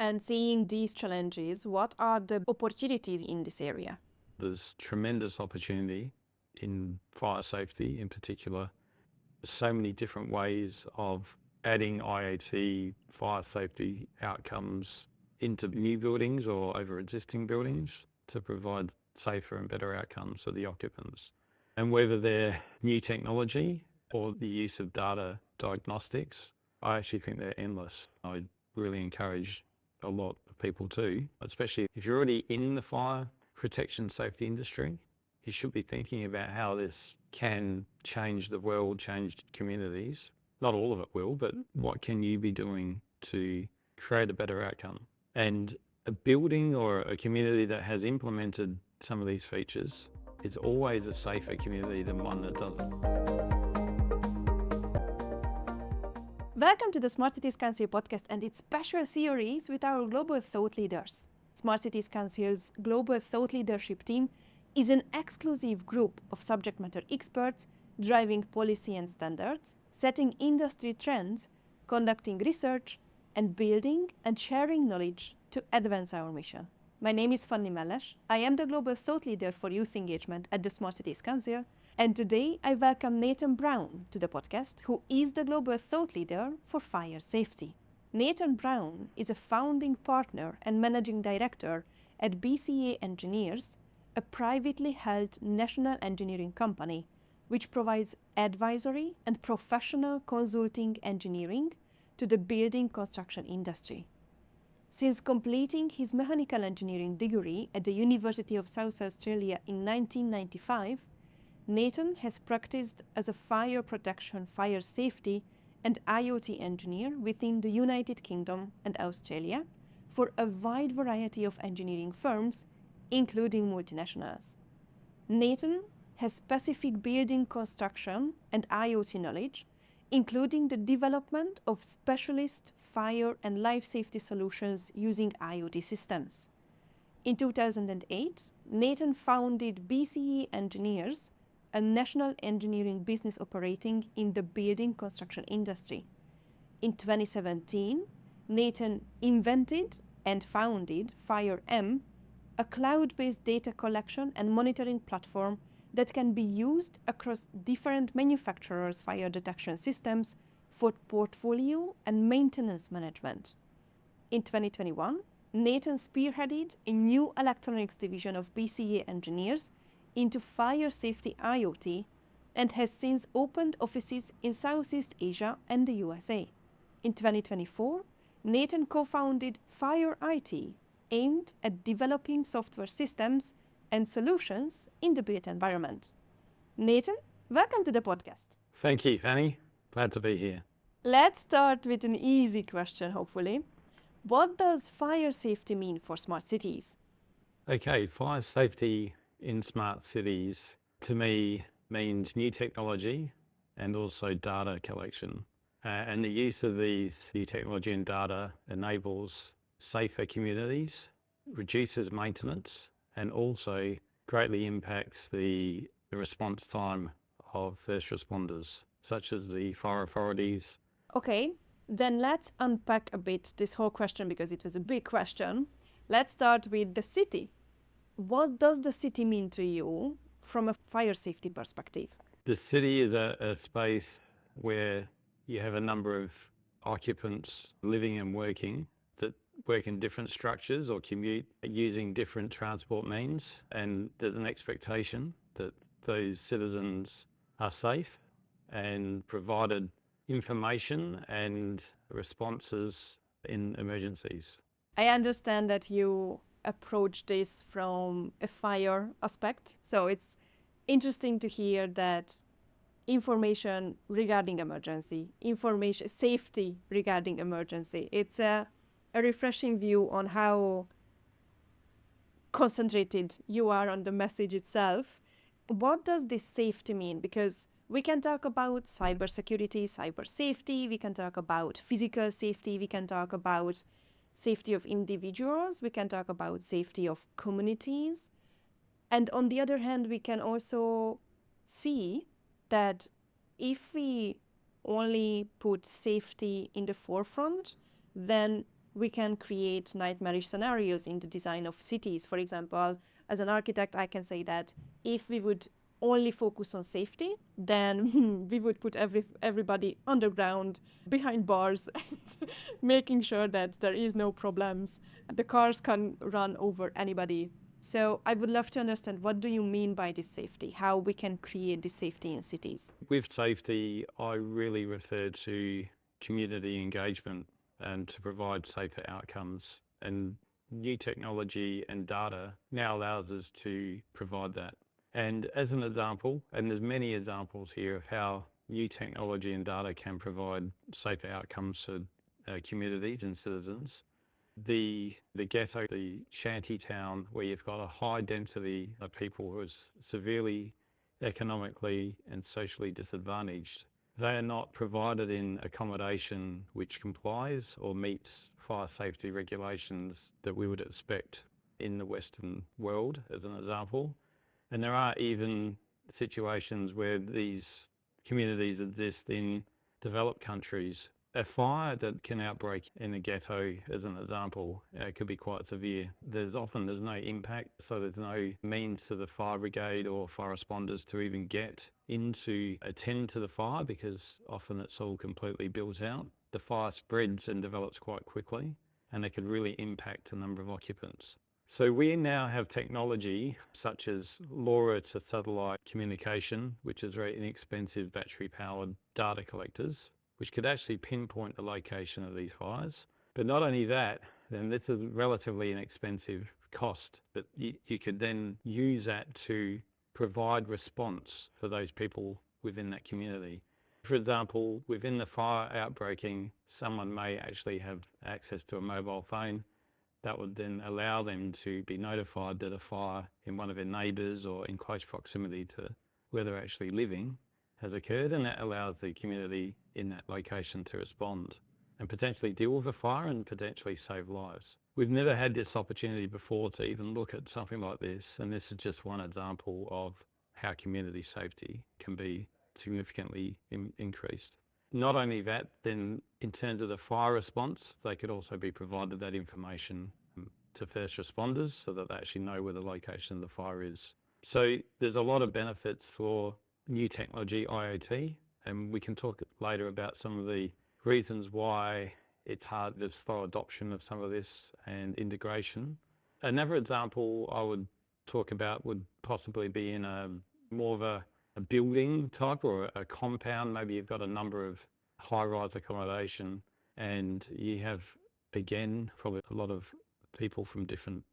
And seeing these challenges, what are the opportunities in this area? There's tremendous opportunity in fire safety in particular. There's so many different ways of adding IoT fire safety outcomes into new buildings or over existing buildings to provide safer and better outcomes for the occupants. And whether they're new technology or the use of data diagnostics, I actually think they're endless. I really encourage a lot of people too, especially if you're already in the fire protection safety industry, you should be thinking about how this can change the world, change communities. Not all of it will, but what can you be doing to create a better outcome? And a building or a community that has implemented some of these features is always a safer community than one that doesn't. Welcome to the Smart Cities Council podcast and its special series with our global thought leaders. Smart Cities Council's global thought leadership team is an exclusive group of subject matter experts driving policy and standards, setting industry trends, conducting research, and building and sharing knowledge to advance our mission. My name is Fanny Meles. I am the global thought leader for youth engagement at the Smart Cities Council, and today I welcome Nathan Brown to the podcast, who is the global thought leader for fire safety. Nathan Brown is a founding partner and managing director at BCA Engineers, a privately held national engineering company which provides advisory and professional consulting engineering to the building construction industry. Since completing his mechanical engineering degree at the University of South Australia in 1995, Nathan has practiced as a fire protection, fire safety, and IoT engineer within the United Kingdom and Australia for a wide variety of engineering firms, including multinationals. Nathan has specific building construction and IoT knowledge, including the development of specialist fire and life safety solutions using IoT systems. In 2008, Nathan founded BCA Engineers, a national engineering business operating in the building construction industry. In 2017, Nathan invented and founded FireM, a cloud-based data collection and monitoring platform that can be used across different manufacturers' fire detection systems for portfolio and maintenance management. In 2021, Nathan spearheaded a new electronics division of BCA Engineers into fire safety IoT and has since opened offices in Southeast Asia and the USA. In 2024, Nathan co-founded Fire IT, aimed at developing software systems and solutions in the built environment. Nathan, welcome to the podcast. Thank you, Fanny. Glad to be here. Let's start with an easy question, hopefully. What does fire safety mean for smart cities? Okay, fire safety in smart cities to me means new technology and also data collection. And the use of these new technology and data enables safer communities, reduces maintenance, and also greatly impacts the response time of first responders, such as the fire authorities. Okay, then let's unpack a bit this whole question because it was a big question. Let's start with the city. What does the city mean to you from a fire safety perspective? The city is a space where you have a number of occupants living and working that work in different structures or commute using different transport means, and there's an expectation that those citizens are safe and provided information and responses in emergencies. I understand that you approach this from a fire aspect, so it's interesting to hear that information regarding emergency, information safety regarding emergency. It's a refreshing view on how concentrated you are on the message itself. What does this safety mean? Because we can talk about cybersecurity, cyber safety, we can talk about physical safety, we can talk about safety of individuals, we can talk about safety of communities. And on the other hand, we can also see that if we only put safety in the forefront, then we can create nightmarish scenarios in the design of cities. For example, as an architect, I can say that if we would only focus on safety, then we would put everybody underground behind bars, making sure that there is no problems. The cars can run over anybody. So I would love to understand, what do you mean by this safety? How we can create this safety in cities? With safety, I really refer to community engagement and to provide safer outcomes. And new technology and data now allows us to provide that. And as an example, and there's many examples here of how new technology and data can provide safer outcomes for communities and citizens. The ghetto, the shanty town, where you've got a high density of people who are severely economically and socially disadvantaged, they are not provided in accommodation which complies or meets fire safety regulations that we would expect in the Western world, as an example. And there are even situations where these communities exist in developed countries. A fire that can outbreak in a ghetto, as an example, could be quite severe. There's no impact, so there's no means to the fire brigade or fire responders to even get in to attend to the fire, because often it's all completely built out. The fire spreads and develops quite quickly, and it could really impact a number of occupants. So we now have technology such as LoRa to satellite communication, which is very inexpensive battery-powered data collectors, which could actually pinpoint the location of these fires. But not only that, then this is relatively inexpensive cost, but you could then use that to provide response for those people within that community. For example, within the fire outbreaking, someone may actually have access to a mobile phone. That would then allow them to be notified that a fire in one of their neighbours or in close proximity to where they're actually living has occurred, and that allows the community in that location to respond and potentially deal with a fire and potentially save lives. We've never had this opportunity before to even look at something like this, and this is just one example of how community safety can be significantly increased. Not only that, then in terms of the fire response, they could also be provided that information to first responders so that they actually know where the location of the fire is. So there's a lot of benefits for new technology, IoT, and we can talk later about some of the reasons why it's hard for adoption of some of this and integration. Another example I would talk about would possibly be in more of a building type or a compound. Maybe you've got a number of high-rise accommodation and you have, again, probably a lot of people from different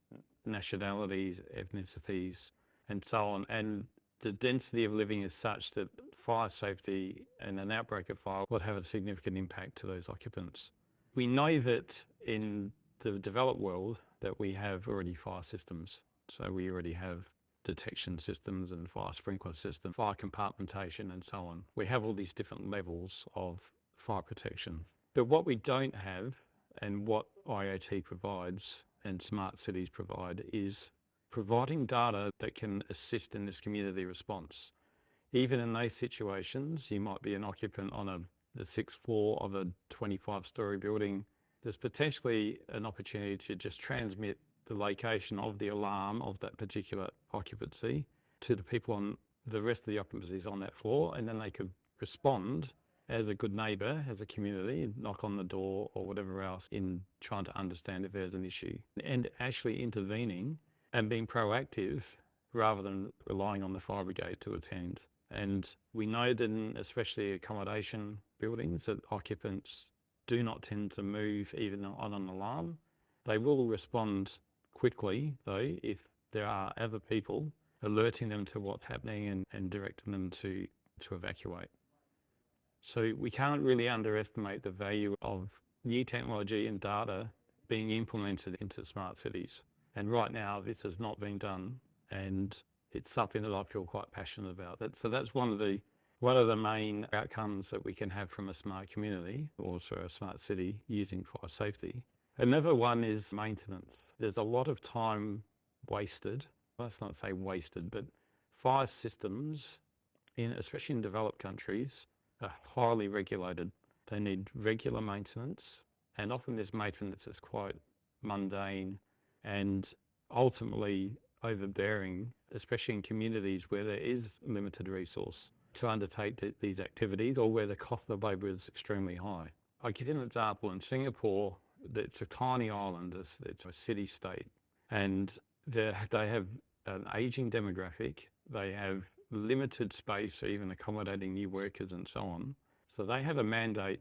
nationalities, ethnicities, and so on. And the density of living is such that fire safety and an outbreak of fire would have a significant impact to those occupants. We know that in the developed world that we have already fire systems. So we already have detection systems and fire sprinkler systems, fire compartmentation and so on. We have all these different levels of fire protection. But what we don't have, and what IoT provides and smart cities provide, is providing data that can assist in this community response. Even in those situations, you might be an occupant on the sixth floor of a 25-story building. There's potentially an opportunity to just transmit the location of the alarm of that particular occupancy to the people on the rest of the occupancies on that floor, and then they could respond as a good neighbour, as a community, knock on the door or whatever else in trying to understand if there's an issue, and actually intervening and being proactive rather than relying on the fire brigade to attend. And we know that in especially accommodation buildings that occupants do not tend to move even on an alarm. They will respond quickly though if there are other people alerting them to what's happening and directing them to evacuate. So we can't really underestimate the value of new technology and data being implemented into smart cities. And right now this has not been done, and it's something that I feel quite passionate about. So that's one of the main outcomes that we can have from a smart community, or a smart city, using fire safety. Another one is maintenance. There's a lot of time wasted. Let's not say wasted, but fire systems, especially in developed countries, are highly regulated. They need regular maintenance. And often this maintenance is quite mundane and ultimately overbearing, especially in communities where there is limited resource to undertake these activities or where the cost of labour is extremely high. I give you an example in Singapore. It's a tiny island, it's a city-state, and they have an ageing demographic. They have limited space, even accommodating new workers and so on. So they have a mandate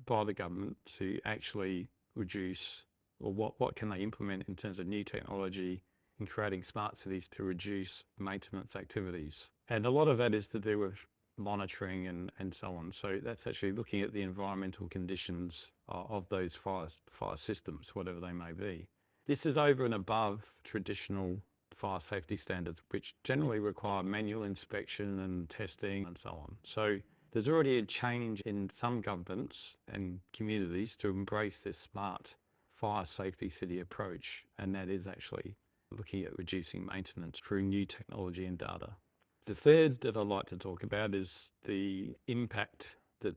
by the government to actually reduce, or what can they implement in terms of new technology in creating smart cities to reduce maintenance activities. And a lot of that is to do with monitoring and so on. So that's actually looking at the environmental conditions of those fire systems, whatever they may be. This is over and above traditional fire safety standards, which generally require manual inspection and testing and so on. So there's already a change in some governments and communities to embrace this smart fire safety city approach, and that is actually looking at reducing maintenance through new technology and data. The third that I'd like to talk about is the impact that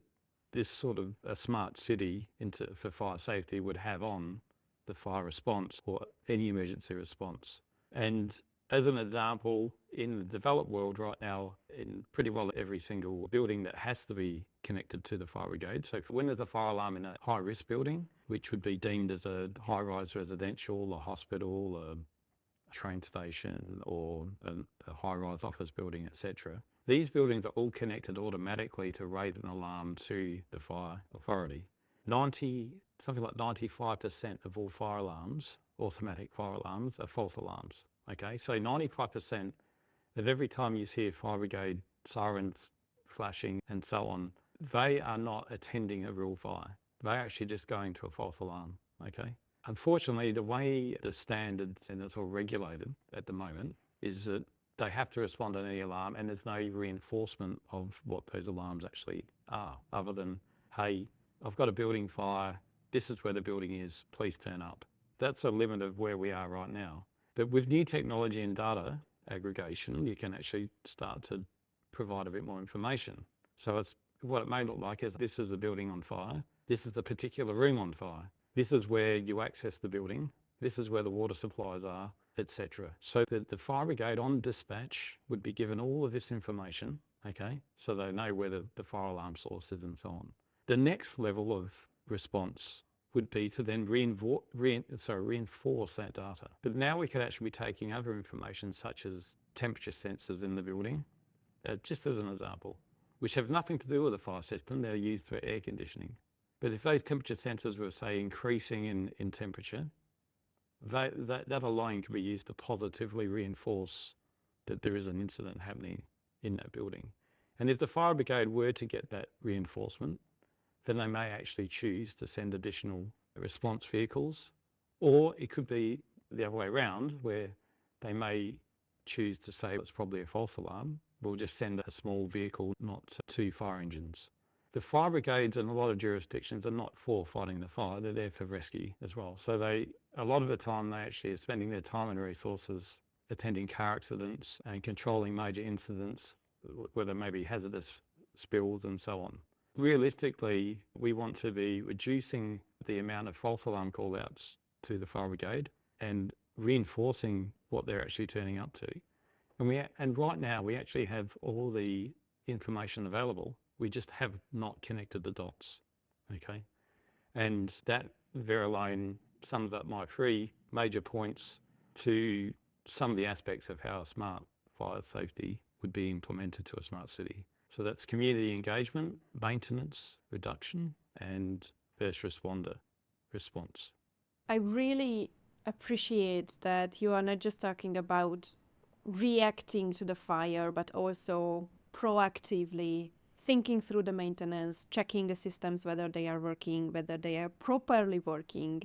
this sort of a smart city for fire safety would have on the fire response or any emergency response. And as an example, in the developed world right now, in pretty well every single building that has to be connected to the fire brigade. So when there's a fire alarm in a high-risk building, which would be deemed as a high-rise residential, a hospital, a train station, or a high-rise office building, etc., these buildings are all connected automatically to raise an alarm to the fire authority. Something like 95% of all fire alarms, automatic fire alarms, are false alarms. Okay, so 95% of every time you see a fire brigade sirens flashing and so on, they are not attending a real fire. They're actually just going to a false alarm. Okay. Unfortunately, the way the standards and it's all regulated at the moment is that they have to respond to any alarm, and there's no reinforcement of what those alarms actually are, other than, hey, I've got a building fire, this is where the building is, please turn up. That's a limit of where we are right now. But with new technology and data aggregation, you can actually start to provide a bit more information. So what it may look like is this is the building on fire, this is the particular room on fire, this is where you access the building, this is where the water supplies are, etc. So the fire brigade on dispatch would be given all of this information, okay, so they know where the fire alarm source is and so on. The next level of response would be to then reinforce that data. But now we could actually be taking other information such as temperature sensors in the building, just as an example, which have nothing to do with the fire system, they're used for air conditioning. But if those temperature sensors were, say, increasing in temperature, that alone can be used to positively reinforce that there is an incident happening in that building. And if the fire brigade were to get that reinforcement, then they may actually choose to send additional response vehicles, or it could be the other way around, where they may choose to say it's probably a false alarm. We'll just send a small vehicle, not 2 fire engines. The fire brigades in a lot of jurisdictions are not for fighting the fire, they're there for rescue as well. So a lot of the time they actually are spending their time and resources attending car accidents and controlling major incidents, where there may be hazardous spills and so on. Realistically, we want to be reducing the amount of false alarm call-outs to the fire brigade and reinforcing what they're actually turning up to. And right now, we actually have all the information available. We just have not connected the dots, okay? And that there alone sums up my 3 major points to some of the aspects of how smart fire safety would be implemented to a smart city. So that's community engagement, maintenance, reduction, and first responder response. I really appreciate that you are not just talking about reacting to the fire, but also proactively thinking through the maintenance, checking the systems, whether they are working, whether they are properly working.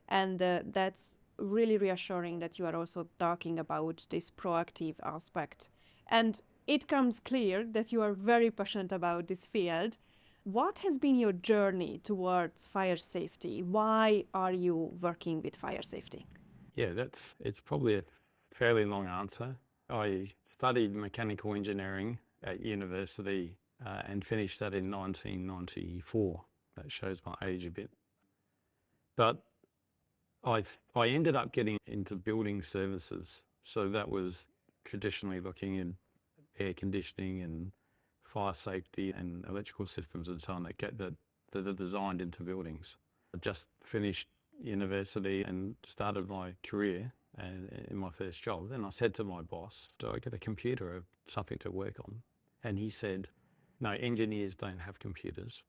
And that's really reassuring that you are also talking about this proactive aspect. And it comes clear that you are very passionate about this field. What has been your journey towards fire safety? Why are you working with fire safety? Yeah, it's probably a fairly long answer. I studied mechanical engineering at university and finished that in 1994. That shows my age a bit. But I ended up getting into building services. So that was traditionally looking in air conditioning and fire safety and electrical systems and so on that are designed into buildings. I just finished university and started my career in my first job. Then I said to my boss, do I get a computer or something to work on? And he said, no, engineers don't have computers.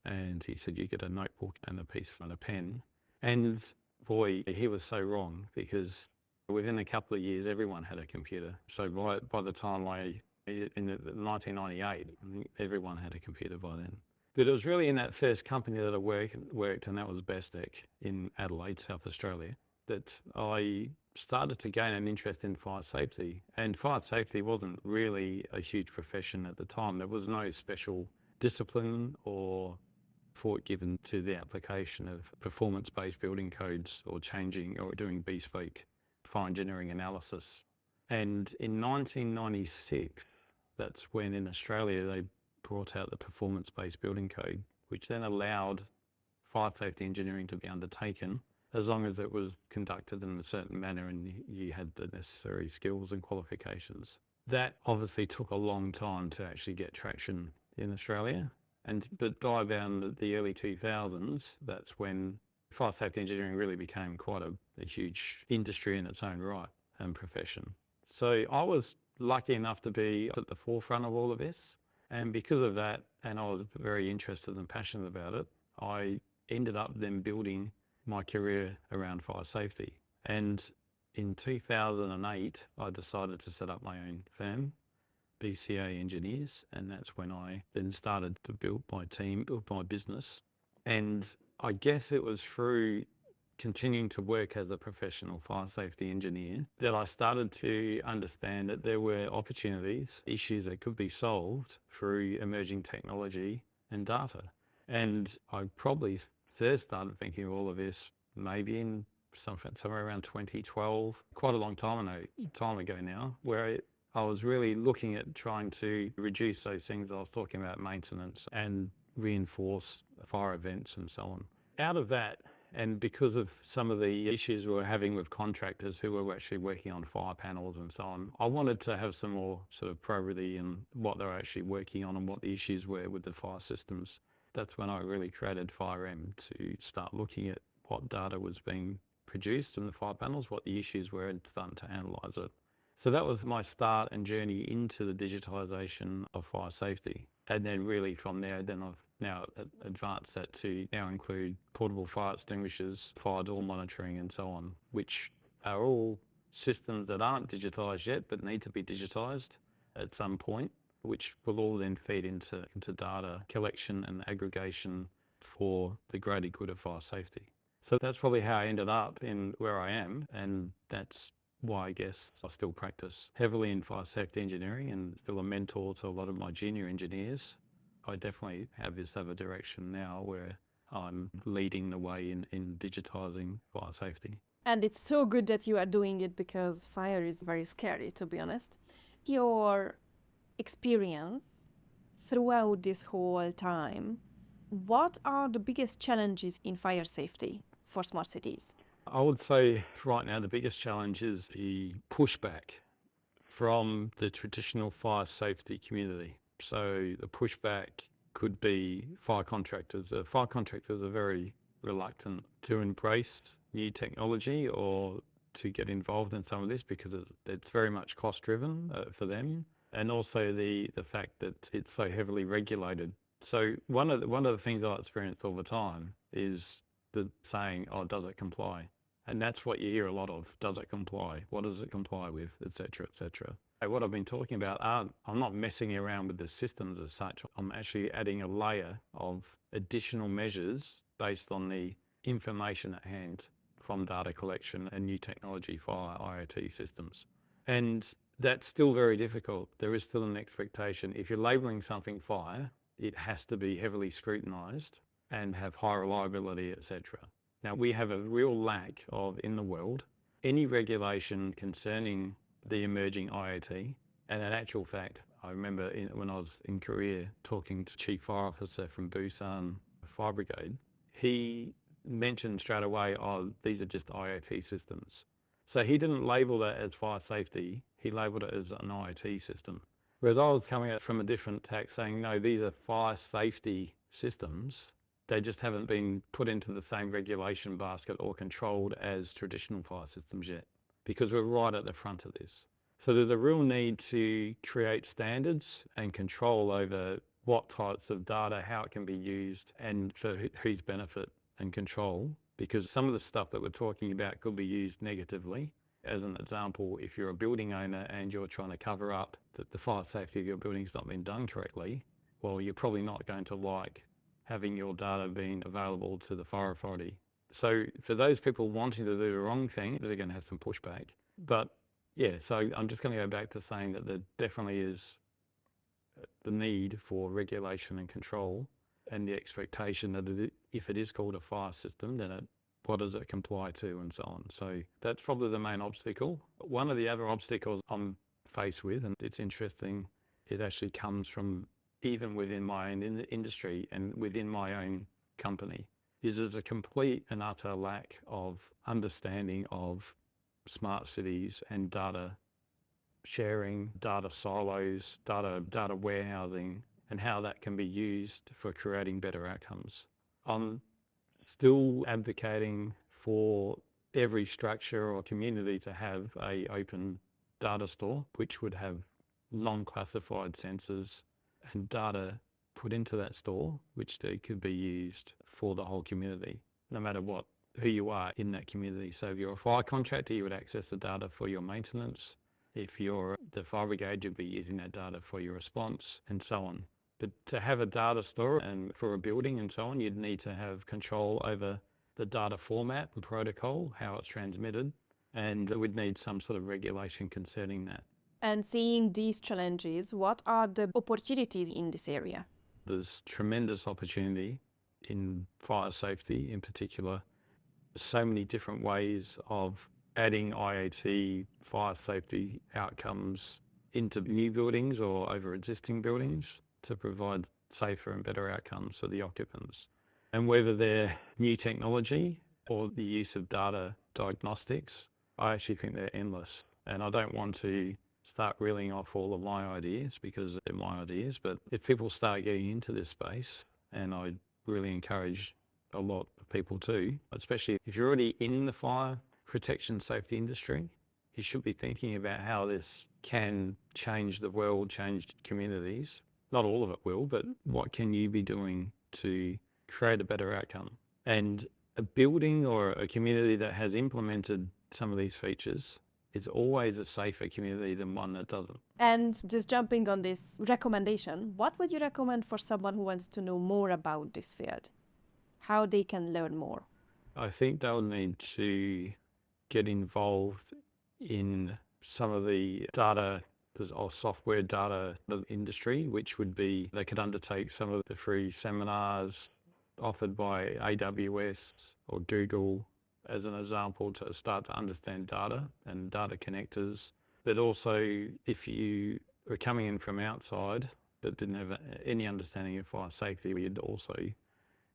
And he said, you get a notebook and a piece and a pen. And boy, he was so wrong, because within a couple of years, everyone had a computer. So by the time in 1998, I think everyone had a computer by then. But it was really in that first company that I worked, and that was Bestec in Adelaide, South Australia, that I started to gain an interest in fire safety. And fire safety wasn't really a huge profession at the time. There was no special discipline or thought given to the application of performance-based building codes or changing or doing bespoke fire engineering analysis. And in 1996, that's when in Australia they brought out the performance-based building code, which then allowed fire safety engineering to be undertaken as long as it was conducted in a certain manner and you had the necessary skills and qualifications. That obviously took a long time to actually get traction in Australia. But by around the early 2000s, that's when fire safety engineering really became quite a huge industry in its own right and profession. So I was lucky enough to be at the forefront of all of this. And because of that, and I was very interested and passionate about it, I ended up then building my career around fire safety. And in 2008, I decided to set up my own firm, BCA Engineers, and that's when I then started to build my team, build my business. And I guess it was through continuing to work as a professional fire safety engineer that I started to understand that there were opportunities, issues that could be solved through emerging technology and data. And I probably first started thinking of all of this maybe in somewhere around 2012, quite a long time ago now, where I was really looking at trying to reduce those things I was talking about, maintenance, and reinforce fire events and so on. Out of that, and because of some of the issues we were having with contractors who were actually working on fire panels and so on, I wanted to have some more sort of probity in what they're actually working on and what the issues were with the fire systems. That's when I really created FireM, to start looking at what data was being produced in the fire panels, what the issues were, and starting to analyse it. So that was my start and journey into the digitisation of fire safety. And then really from there, then I've now advanced that to now include portable fire extinguishers, fire door monitoring and so on, which are all systems that aren't digitised yet but need to be digitised at some point, which will all then feed into data collection and aggregation for the greater good of fire safety. So that's probably how I ended up in where I am, and that's why I guess I still practice heavily in fire safety engineering and still a mentor to a lot of my junior engineers. I definitely have this other direction now where I'm leading the way in digitising fire safety. And it's so good that you are doing it, because fire is very scary, to be honest. Your experience throughout this whole time, what are the biggest challenges in fire safety for smart cities? I would say right now the biggest challenge is the pushback from the traditional fire safety community. So the pushback could be fire contractors. Fire contractors are very reluctant to embrace new technology or to get involved in some of this because it's very much cost driven for them, and also the fact that it's so heavily regulated. So one of the things I experience all the time is the saying, "Oh, does it comply?" And that's what you hear a lot of. Does it comply? What does it comply with? Etc. Etc. What I've been talking about, I'm not messing around with the systems as such. I'm actually adding a layer of additional measures based on the information at hand from data collection and new technology for IoT systems. And that's still very difficult. There is still an expectation. If you're labelling something fire, it has to be heavily scrutinised and have high reliability, etc. Now, we have a real lack of, in the world, any regulation concerning the emerging IoT. And in actual fact, I remember when I was in Korea talking to Chief Fire Officer from Busan Fire Brigade, he mentioned straight away, oh, these are just IoT systems. So he didn't label that as fire safety, he labelled it as an IoT system. Whereas I was coming at from a different tack saying, no, these are fire safety systems. They just haven't been put into the same regulation basket or controlled as traditional fire systems yet, because we're right at the front of this. So there's a real need to create standards and control over what types of data, how it can be used, and for whose benefit and control, because some of the stuff that we're talking about could be used negatively. As an example, if you're a building owner and you're trying to cover up that the fire safety of your building's not been done correctly, well, you're probably not going to like having your data being available to the fire authority. So for those people wanting to do the wrong thing, they're going to have some pushback. But yeah, so I'm just going to go back to saying that there definitely is the need for regulation and control, and the expectation that if it is called a fire system, then what does it comply to, and so on. So that's probably the main obstacle. One of the other obstacles I'm faced with, and it's interesting, it actually comes from even within my own industry and within my own company, is there's a complete and utter lack of understanding of smart cities and data sharing, data silos, data warehousing, and how that can be used for creating better outcomes. I'm still advocating for every structure or community to have an open data store, which would have non-classified sensors and data put into that store, which could be used for the whole community, no matter who you are in that community. So if you're a fire contractor, you would access the data for your maintenance. If you're the fire brigade, you'd be using that data for your response, and so on. But to have a data store and for a building and so on, you'd need to have control over the data format, the protocol, how it's transmitted, and we'd need some sort of regulation concerning that. And seeing these challenges, what are the opportunities in this area? There's tremendous opportunity in fire safety in particular. There's so many different ways of adding IoT fire safety outcomes into new buildings or over existing buildings to provide safer and better outcomes for the occupants. And whether they're new technology or the use of data diagnostics, I actually think they're endless. And I don't want to start reeling off all of my ideas because they're my ideas, but if people start getting into this space, and I really encourage a lot of people to, especially if you're already in the fire protection safety industry, you should be thinking about how this can change the world, change communities. Not all of it will, but what can you be doing to create a better outcome? And a building or a community that has implemented some of these features is always a safer community than one that doesn't. And just jumping on this recommendation, what would you recommend for someone who wants to know more about this field? How they can learn more? I think they'll need to get involved in some of the data or software data industry, which would be they could undertake some of the free seminars offered by AWS or Google as an example to start to understand data and data connectors. But also if you were coming in from outside but didn't have any understanding of fire safety, you'd also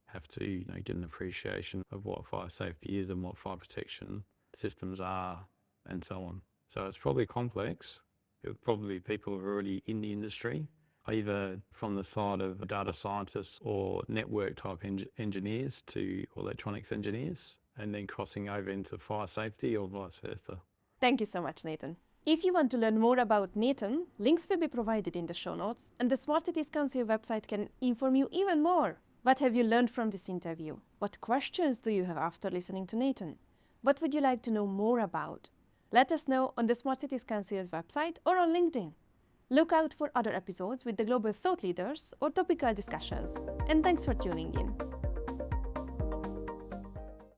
have to get an appreciation of what fire safety is and what fire protection systems are and so on. So it's probably complex. It would probably be people who are already in the industry, either from the side of data scientists or network type engineers to electronics engineers, and then crossing over into fire safety or vice versa. Thank you so much, Nathan. If you want to learn more about Nathan, links will be provided in the show notes, and the Smart Cities Council website can inform you even more. What have you learned from this interview? What questions do you have after listening to Nathan? What would you like to know more about? Let us know on the Smart Cities Council's website or on LinkedIn. Look out for other episodes with the global thought leaders or topical discussions. And thanks for tuning in.